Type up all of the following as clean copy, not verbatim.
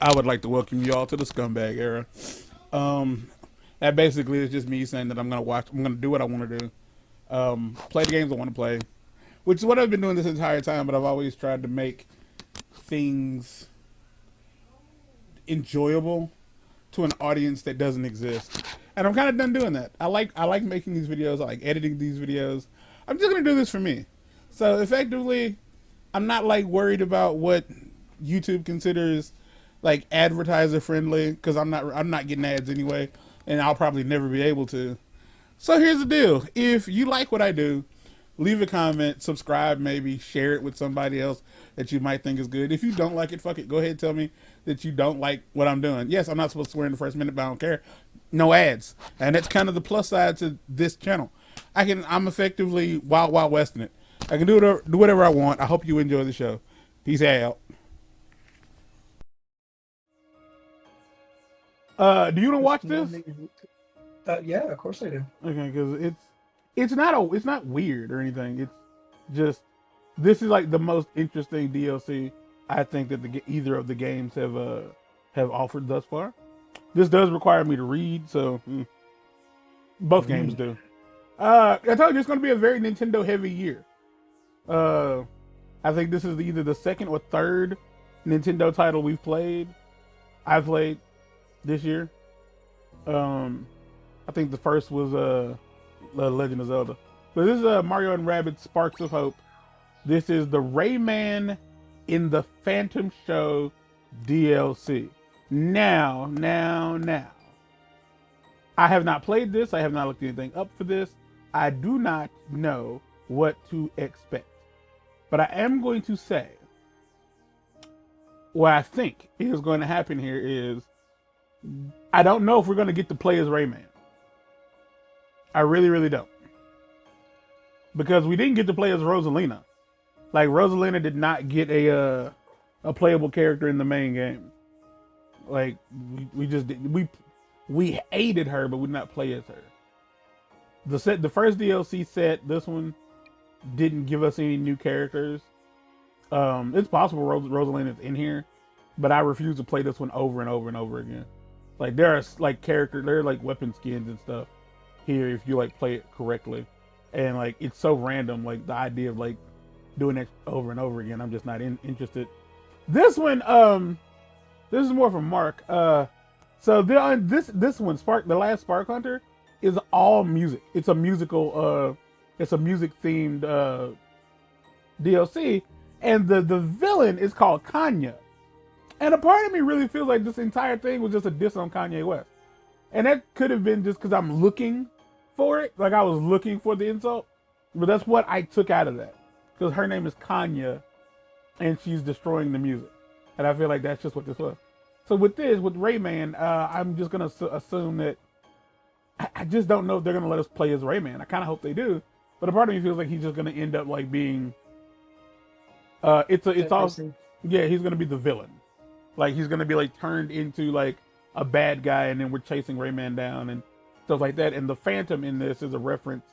I would like to welcome you all to the scumbag era. That basically is just me saying that I'm gonna do what I want to do, play the games I want to play, which is what I've been doing this entire time. But I've always tried to make things enjoyable to an audience that doesn't exist, and I'm kind of done doing that. I like making these videos. I like editing these videos. I'm just gonna do this for me. So effectively, I'm not like worried about what YouTube considers like advertiser friendly because I'm not getting ads anyway, and I'll probably never be able to. So here's the deal: if you like what I do, leave a comment, subscribe, maybe share it with somebody else that you might think is good. If you don't like it, fuck it. Go ahead and tell me that you don't like what I'm doing. Yes, I'm not supposed to swear in the first minute, but I don't care. No ads, and that's kind of the plus side to this channel. I'm effectively wild wild westing it. I can do whatever I want. I hope you enjoy the show. Peace out. Do you want to watch this? Yeah, of course I do. Okay, because it's not weird or anything. It's just this is like the most interesting DLC I think that either of the games have offered thus far. This does require me to read, so both games Mm. do. I told you it's going to be a very Nintendo heavy year. Uh, I think this is either the second or third Nintendo title I've played this year. I think the first was Legend of Zelda. But this is Mario and Rabbids Sparks of Hope. This is the Rayman in the Phantom Show DLC. Now. I have not played this. I have not looked anything up for this. I do not know what to expect. But I am going to say what I think is going to happen here is I don't know if we're going to get to play as Rayman. I really, really don't. Because we didn't get to play as Rosalina. Like, Rosalina did not get a playable character in the main game. Like, we just did. We aided her, but we did not play as her. The first DLC set, this one didn't give us any new characters. It's possible Rosalina is in here, but I refuse to play this one over and over and over again. Like, there are like there are like weapon skins and stuff here if you like play it correctly, and like it's so random. Like the idea of like doing it over and over again, I'm just not interested. This one, this is more from Mark. So this one, the last Spark Hunter, is all music. It's a musical. It's a music themed DLC, and the villain is called Kanye. And a part of me really feels like this entire thing was just a diss on Kanye West. And that could have been just because I'm looking for it. Like I was looking for the insult. But that's what I took out of that. Because her name is Kanye and she's destroying the music. And I feel like that's just what this was. So with Rayman, I'm just going to assume that I just don't know if they're going to let us play as Rayman. I kind of hope they do. But a part of me feels like he's just going to end up like being... it's all... Yeah, he's going to be the villain. Like he's gonna be like turned into like a bad guy, and then we're chasing Rayman down and stuff like that. And the Phantom in this is a reference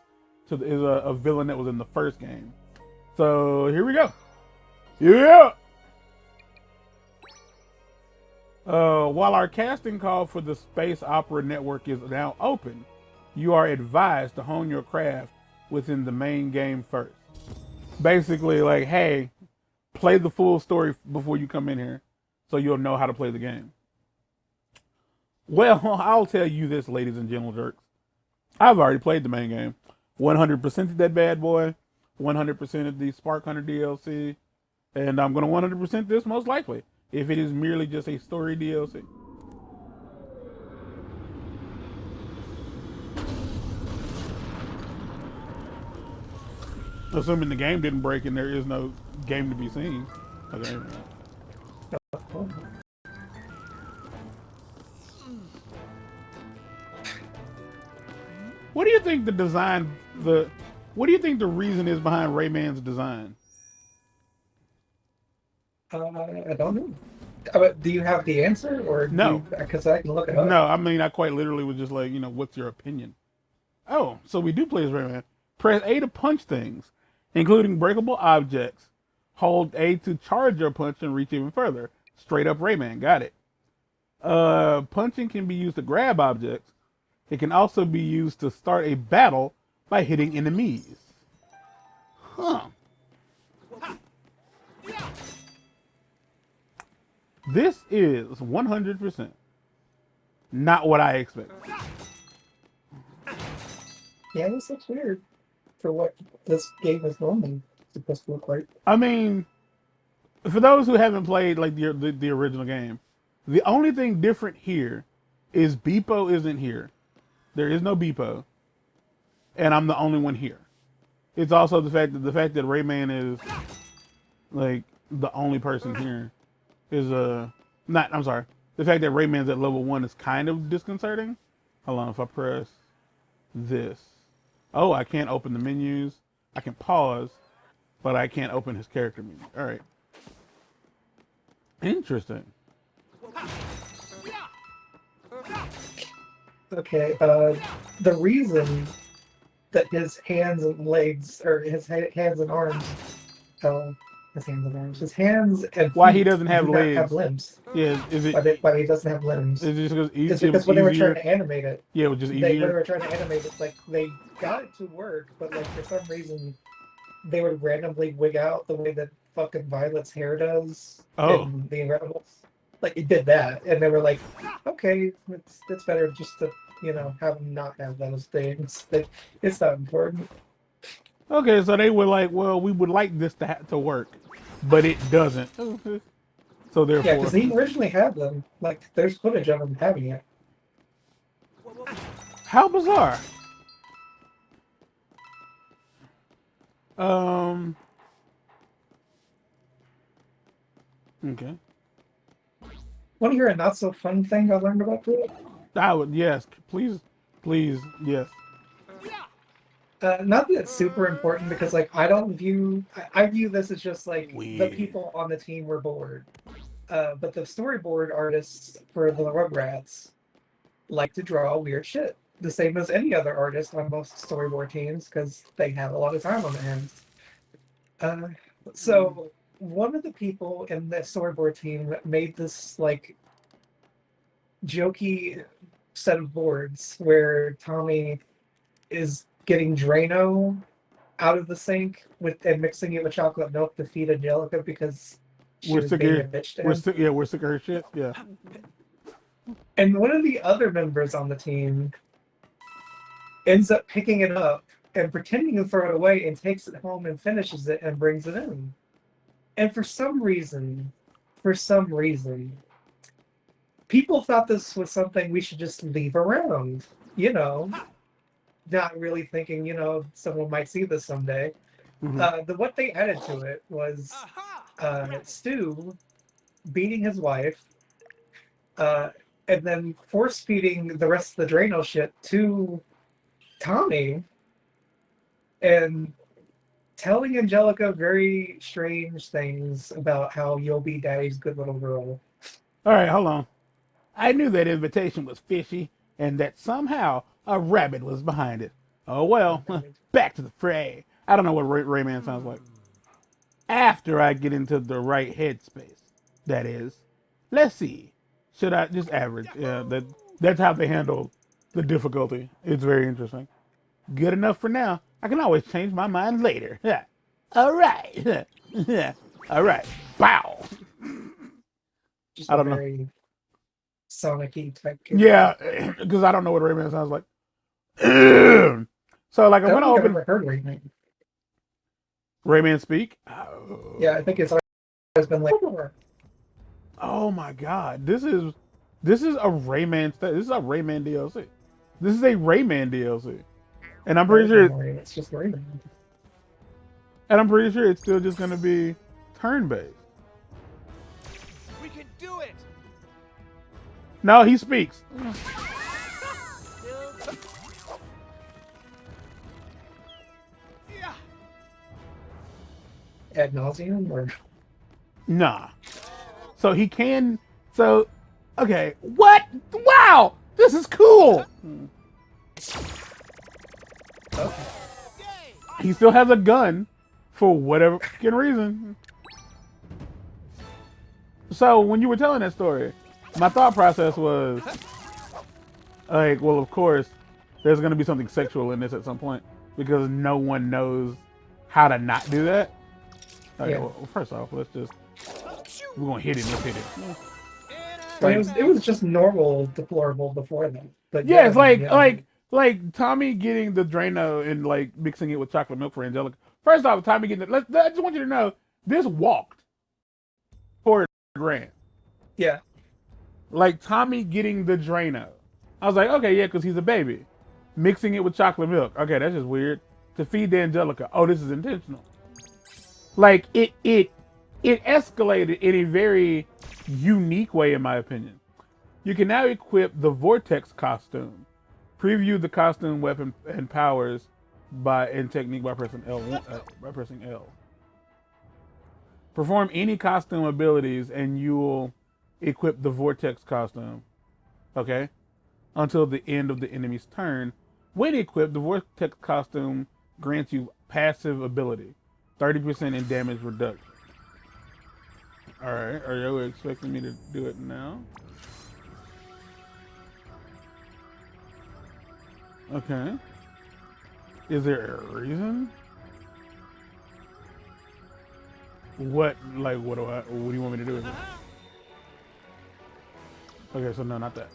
to a villain that was in the first game. So here we go. Yeah. While our casting call for the Space Opera Network is now open, you are advised to hone your craft within the main game first. Basically, like, hey, play the full story before you come in here, so you'll know how to play the game. Well, I'll tell you this, ladies and gentle jerks. I've already played the main game. 100%ed that bad boy. 100%ed the Spark Hunter DLC. And I'm going to 100% this most likely, if it is merely just a story DLC. Assuming the game didn't break and there is no game to be seen. Okay. What do you think what do you think the reason is behind Rayman's design? I don't know. Do you have the answer, or No. because I can look it up. No, I mean, I quite literally was just like, what's your opinion? Oh, so we do play as Rayman. Press A to punch things, including breakable objects. Hold A to charge your punch and reach even further. Straight up Rayman. Got it. Punching can be used to grab objects. It can also be used to start a battle by hitting enemies. Huh. This is 100% not what I expected. Yeah, this looks weird for what this game is normally supposed to look like. I mean, for those who haven't played like the original game, the only thing different here is Beepo isn't here. There is no Beepo, and I'm the only one here. It's also the fact that Rayman is like the only person here is not. I'm sorry. The fact that Rayman's at level 1 is kind of disconcerting. Hold on, if I press this, oh, I can't open the menus. I can pause, but I can't open his character menu. All right, interesting. Okay, the reason that his hands and legs, or his hands and arms, his hands and Why feet he doesn't have do not legs? have limbs. Yeah, is it? Why he doesn't have limbs? Is it just It's because because when they were trying to animate it, Yeah, it was just when they easier. were trying to animate it, like they got it to work, but like for some reason they would randomly wig out the way that fucking Violet's hair does in The Incredibles. Like it did that, and they were like, "Okay, it's better just to have them not have those things. It's not important." Okay, so they were like, well, we would like this to work, but it doesn't. So therefore, Yeah, because he originally had them. Like there's footage of him having it. how bizarre. Okay. Want to hear a not so fun thing I learned about it? I would, yes, please, yes. Not that it's super important because like I view this as just like Weird. the people on the team were bored. But the storyboard artists for the Rugrats like to draw weird shit. The same as any other artist on most storyboard teams because they have a lot of time on their hands. So one of the people in the storyboard team made this like jokey set of boards where Tommy is getting Drano out of the sink and mixing it with chocolate milk to feed Angelica because she was being a bitch to him. We're sick of her shit. Yeah. And one of the other members on the team ends up picking it up and pretending to throw it away and takes it home and finishes it and brings it in. And for some reason, people thought this was something we should just leave around, not really thinking, someone might see this someday. Mm-hmm. What they added to it was Stu beating his wife, and then force feeding the rest of the Drano shit to Tommy, and telling Angelica very strange things about how you'll be Daddy's good little girl. All right, hold on. I knew that invitation was fishy and that somehow a rabbit was behind it. Oh well, back to the fray. I don't know what Rayman sounds like. After I get into the right headspace, that is. Let's see. Should I just average? Yeah, that's how they handle the difficulty. It's very interesting. Good enough for now. I can always change my mind later. Yeah. All right. All right. Bow. Just I don't a know. very Sonic-y type character. Yeah, because I don't know what Rayman sounds like. So like I'm gonna open. I've never heard Rayman. Rayman speak. Yeah, I think it's always been like. Oh my God, this is a Rayman. This is a Rayman DLC. This is a Rayman DLC, and I'm pretty sure it's just Rayman. And I'm pretty sure it's still just gonna be turn-based. We can do it. No, he speaks. Ad nauseum or Nah. So he can. So, okay. What? Wow! This is cool! okay. He still has a gun for whatever fucking reason. So when you were telling that story, my thought process was like, well, of course, there's gonna be something sexual in this at some point because no one knows how to not do that. Okay, Yeah. well, first off, we're gonna hit it. Let's hit it. But it was just normal deplorable before then. But Yeah, it's yeah. like Tommy getting the Drano and like mixing it with chocolate milk for Angelica. First off, Tommy getting it. I just want you to know this walked for $1,000. Yeah. Like Tommy getting the Drano. I was like, okay, yeah, because he's a baby. Mixing it with chocolate milk. Okay, that's just weird. To feed the Angelica. Oh, this is intentional. Like it escalated in a very unique way, in my opinion. You can now equip the Vortex costume. Preview the costume, weapon, and powers and technique by pressing L. Perform any costume abilities, and you will equip the Vortex costume. Okay, until the end of the enemy's turn. When equipped, the Vortex costume grants you passive ability, 30% in damage reduction. All right, are you expecting me to do it now? Okay. Is there a reason? What do you want me to do with it? Okay, so no, not that.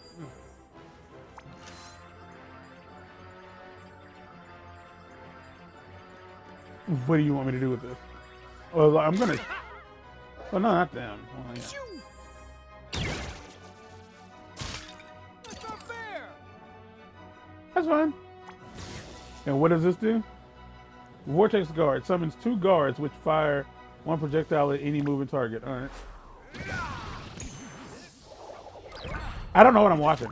What do you want me to do with this? Well, I'm gonna. Oh no, not them. Oh, yeah. That's not fair. That's fine. And what does this do? Vortex Guard summons 2 guards which fire 1 projectile at any moving target. All right. I don't know what I'm watching.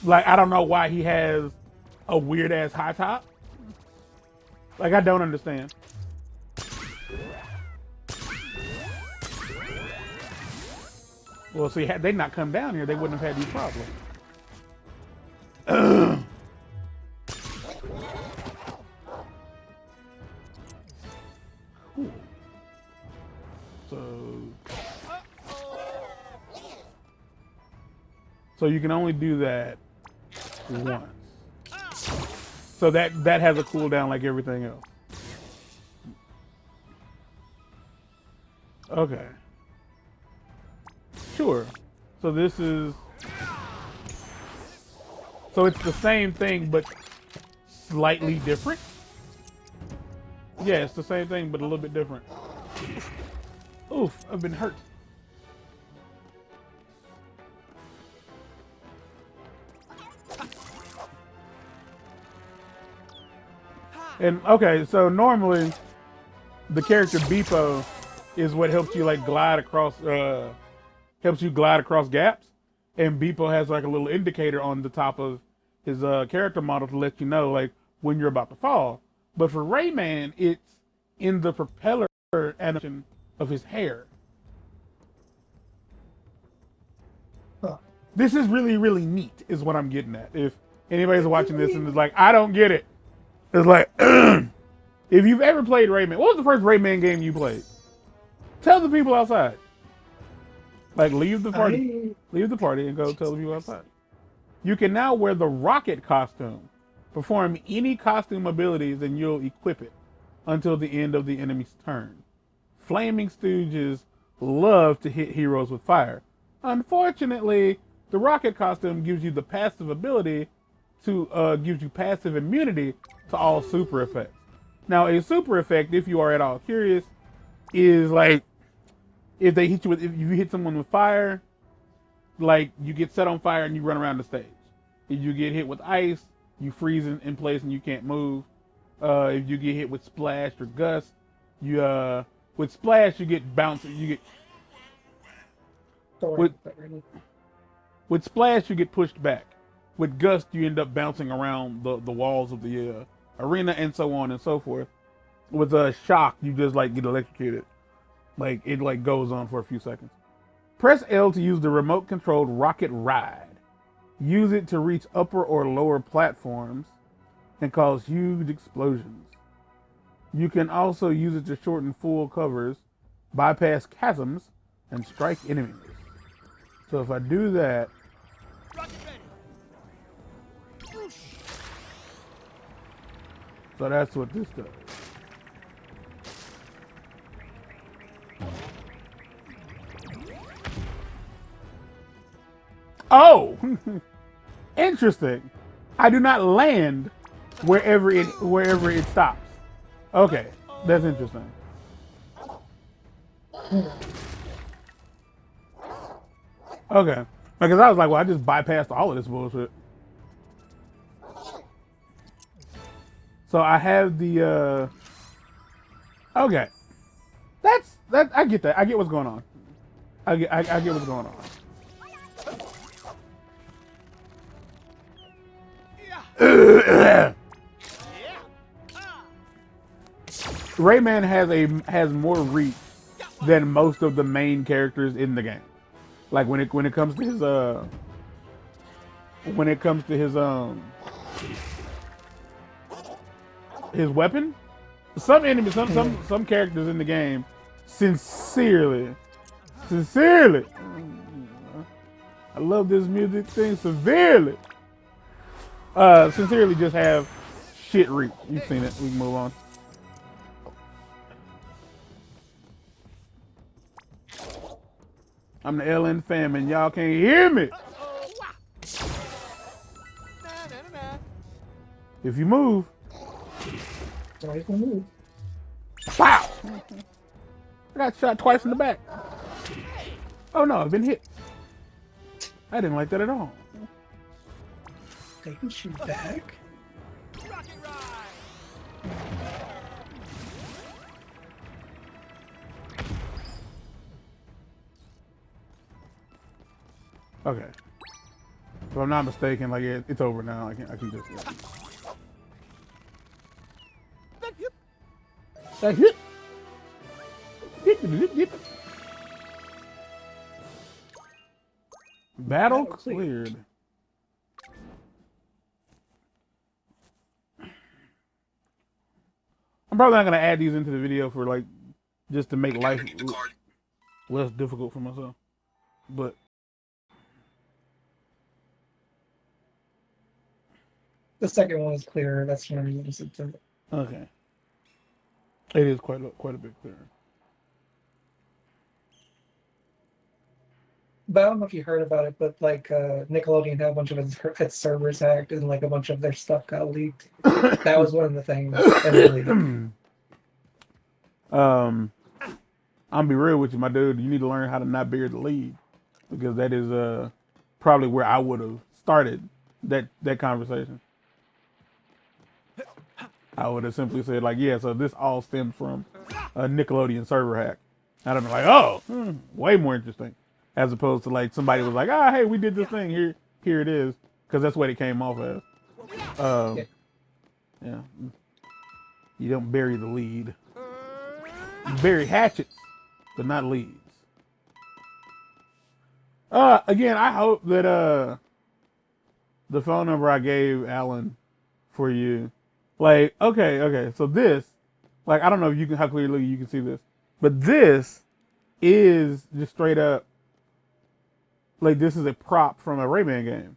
Like, I don't know why he has a weird ass high top. Like, I don't understand. Well, see, had they not come down here, they wouldn't have had these problems. Cool. So you can only do that once. So that has a cooldown like everything else. Okay. Sure. So this is... So it's the same thing, but slightly different? Yeah, it's the same thing, but a little bit different. Oof, I've been hurt. And okay, so normally the character Beepo is what helps you like glide across gaps, and Beepo has like a little indicator on the top of his character model to let you know like when you're about to fall. But for Rayman, it's in the propeller animation of his hair. Huh. This is really, really neat, is what I'm getting at. If anybody's watching this and is like, I don't get it. It's like, if you've ever played Rayman, what was the first Rayman game you played? Tell the people outside. Like, leave the party and go tell the people outside. You can now wear the rocket costume. Perform any costume abilities and you'll equip it until the end of the enemy's turn. Flaming Stooges love to hit heroes with fire. Unfortunately, the rocket costume gives you the passive ability gives you passive immunity to all super effects. Now, a super effect, if you are at all curious, is like if you hit someone with fire, like you get set on fire and you run around the stage. If you get hit with ice, you freeze in place and you can't move. If you get hit with splash or gust, with splash you get bounced. With splash you get pushed back. With gust, you end up bouncing around the walls of the arena and so on and so forth. With a shock, you just like get electrocuted. Like it like goes on for a few seconds. Press L to use the remote-controlled rocket ride. Use it to reach upper or lower platforms and cause huge explosions. You can also use it to shorten full covers, bypass chasms, and strike enemies. So if I do that, Rocket ready. Whoosh. so that's what this does. Oh, interesting. I do not land wherever it stops. Okay, that's interesting. Okay, because I was like, well, I just bypassed all of this bullshit. So I have the. Okay, that. I get that. I get what's going on. I get what's going on. Yeah. Rayman has more reach than most of the main characters in the game. Like when it comes to his weapon, some enemies, some characters in the game, sincerely, I love this music thing severely. Sincerely, just have shit reach. You've seen it. We can move on. I'm the LN fam and y'all can't hear me. If you move, Sorry, gonna move. pow! I got shot twice in the back. Oh no, I've been hit. I didn't like that at all. They can shoot back. Rocket ride. Okay. If I'm not mistaken, like it's over now. I can just. That hit. Battle cleared. I'm probably not gonna add these into the video for like just to make life less difficult for myself. But The second one is clearer. That's when I noticed it too. okay, it is quite a bit clearer. But I don't know if you heard about it, but like Nickelodeon had a bunch of its servers hacked and like a bunch of their stuff got leaked. That was one of the things that they leaked. I'm gonna be real with you, my dude. You need to learn how to not bury the lead, because that is probably where I would have started that conversation. I would have simply said like, yeah, so this all stems from a Nickelodeon server hack. I'd have been like, oh, way more interesting, as opposed to like somebody was like, ah, hey, we did this thing here it is, because that's what it came off as. Yeah, you don't bury the lead. You bury hatchets, but not leads. Again, I hope that the phone number I gave Alan for you, like, okay, so this, like, I don't know if you can, how clearly you can see this, but this is just straight up, like, this is a prop from a Rayman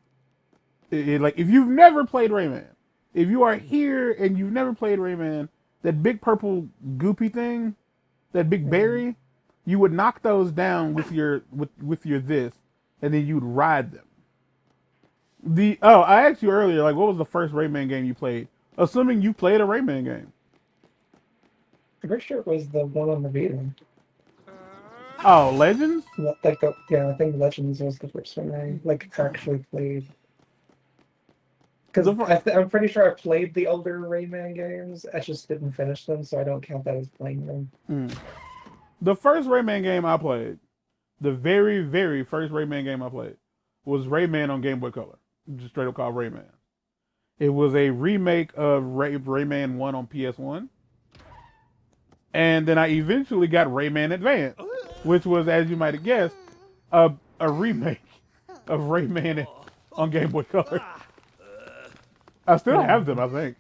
game. Like, if you've never played Rayman, if you are here and you've never played Rayman, that big purple goopy thing, that big berry, you would knock those down with your this, and then you'd ride them. I asked you earlier, like, what was the first Rayman game you played? Assuming you played a Rayman game. I'm pretty sure it was the one on the Vita. Oh, Legends? Like I think Legends was the first one I like actually played. Because I'm pretty sure I played the older Rayman games. I just didn't finish them, so I don't count that as playing them. The first Rayman game I played, the very, very first Rayman game I played, was Rayman on Game Boy Color. Just straight up called Rayman. It was a remake of Rayman 1 on PS1. And then I eventually got Rayman Advance, which was, as you might have guessed, a remake of Rayman on Game Boy Color. I still have them, I think.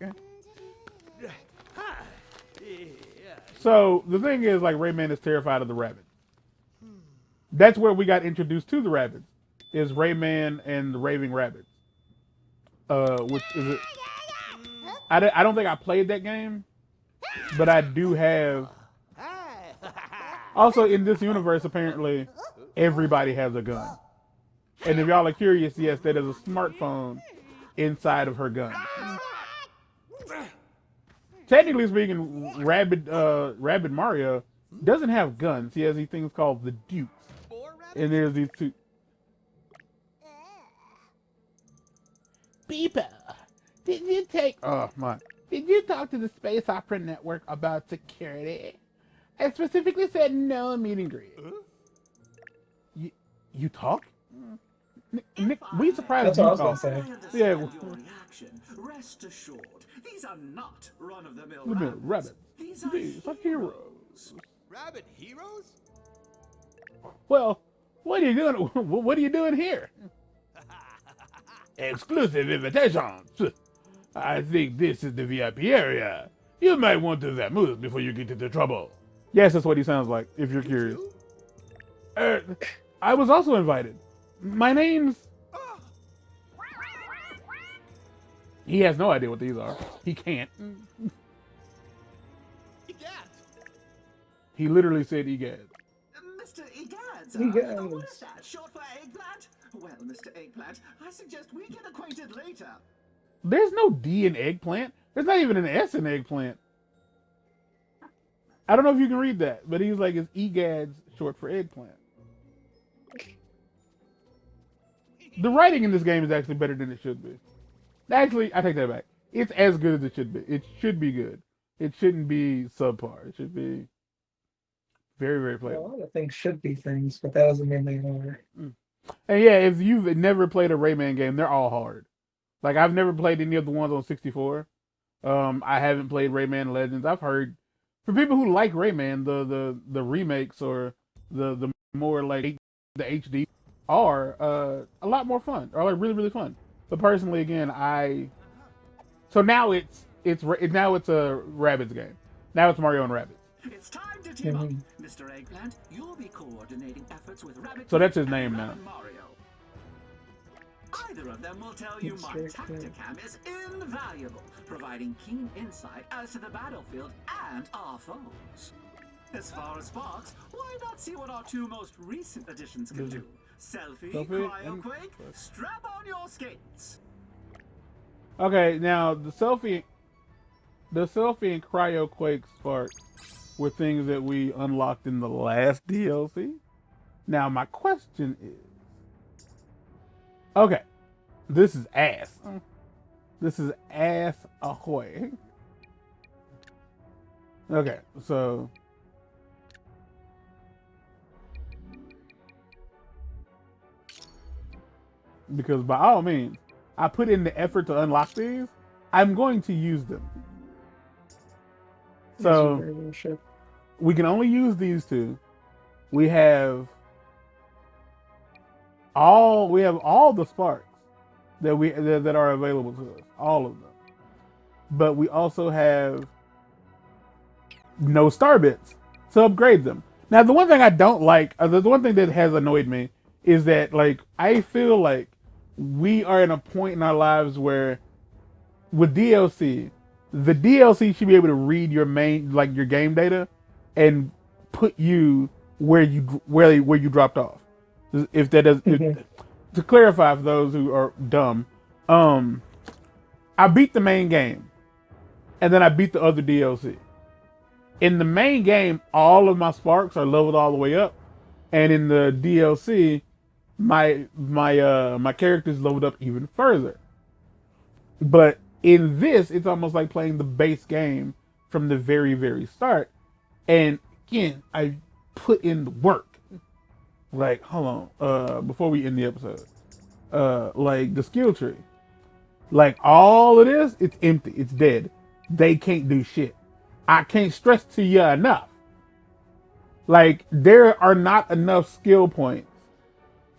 So the thing is, like, Rayman is terrified of the rabbit. That's where we got introduced to the Rabbids, is Rayman and the Raving Rabbids. Which is it? I don't think I played that game, but I do have. Also, in this universe, apparently, everybody has a gun. And if y'all are curious, yes, that is a smartphone inside of her gun. Technically speaking, Rabbid Mario doesn't have guns. He has these things called the Dukes. And there's these two. Beeper, did you talk to the Space Opera Network about security? I specifically said no meet and greet. You talk? Nick, we surprised That's what I you was gonna say. Yeah. Your reaction. Rest assured, these are not run-of-the-mill Rabbits. These are heroes. Rabbit heroes? Well, what are you doing? What are you doing here? Exclusive invitations. I think this is the VIP area. You might want to vamoose before you get into trouble. Yes, that's what he sounds like, if you're curious. I was also invited. My name's... He has no idea what these are. He can't. Egad. He literally said egad. Mr. Egads. Egads. What is that? Short for eggplant? Well, Mr. Eggplant, I suggest we get acquainted later. There's no D in eggplant. There's not even an S in eggplant. I don't know if you can read that, but he's like, it's egads short for eggplant. The writing in this game is actually better than it should be. Actually, I take that back. It's as good as it should be. It should be good. It shouldn't be subpar. It should be very, very A playable. lot of things should be things, but that doesn't mean they are. And yeah, if you've never played a Rayman game, they're all hard. Like, I've never played any of the ones on 64. I haven't played Rayman Legends. I've heard, for people who like Rayman, the remakes or the more like the HD are a lot more fun, or like really, really fun. But personally, again, so now it's a Rabbids game. Now it's Mario and Rabbids. It's time to team up. Mr. Eggplant, you'll be coordinating efforts with Rabbit. So that's his name now. Mario. Either of them will tell you my Tacticam is invaluable, providing keen insight as to the battlefield and our foes. As far as sparks, why not see what our two most recent additions can do? Selfie, Cryoquake, strap on your skates. Okay, now the selfie and Cryoquake spark were things that we unlocked in the last DLC. Now my question is, okay, this is ass. This is ass ahoy. Okay, so because by all means, I put in the effort to unlock these, I'm going to use them. So we can only use these two. We have all the sparks that are available to us, all of them. But we also have no star bits to upgrade them. Now, the one thing I don't like, the one thing that has annoyed me is that, like, I feel like we are in a point in our lives where with DLC, the DLC should be able to read your your game data and put you where you dropped off. If that does, to clarify for those who are dumb, I beat the main game, and then I beat the other DLC. In the main game, all of my sparks are leveled all the way up, and in the DLC, my character's leveled up even further. But in this, it's almost like playing the base game from the very, very start. And again, I put in the work. Like, hold on, before we end the episode, like the skill tree, like all of this, it's empty, it's dead. They can't do shit. I can't stress to you enough. Like, there are not enough skill points.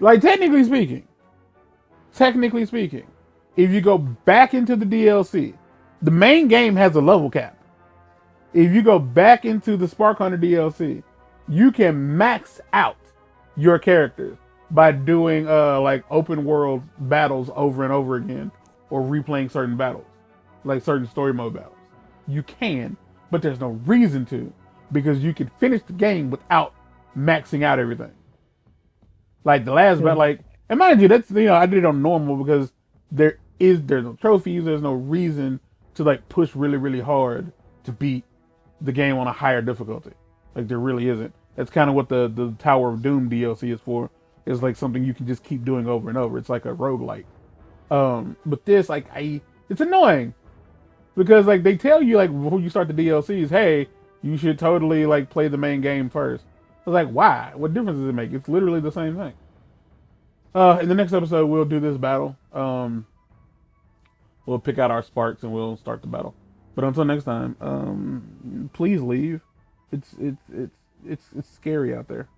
Like, technically speaking, if you go back into the DLC, the main game has a level cap. If you go back into the Spark Hunter DLC, you can max out your characters by doing like open world battles over and over again, or replaying certain battles, like certain story mode battles. You can, but there's no reason to, because you can finish the game without maxing out everything. Like the last battle, like, and mind you, that's, you know, I did it on normal because there's no trophies, there's no reason to like push really, really hard to beat the game on a higher difficulty. Like there really isn't. That's kind of what the Tower of Doom DLC is for. It's like something you can just keep doing over and over. It's like a roguelike. But this, like, it's annoying because like they tell you like before you start the DLCs, hey, you should totally like play the main game first. I was like, why? What difference does it make? It's literally the same thing. In the next episode, we'll do this battle. We'll pick out our sparks and we'll start the battle. But until next time, please leave. It's scary out there.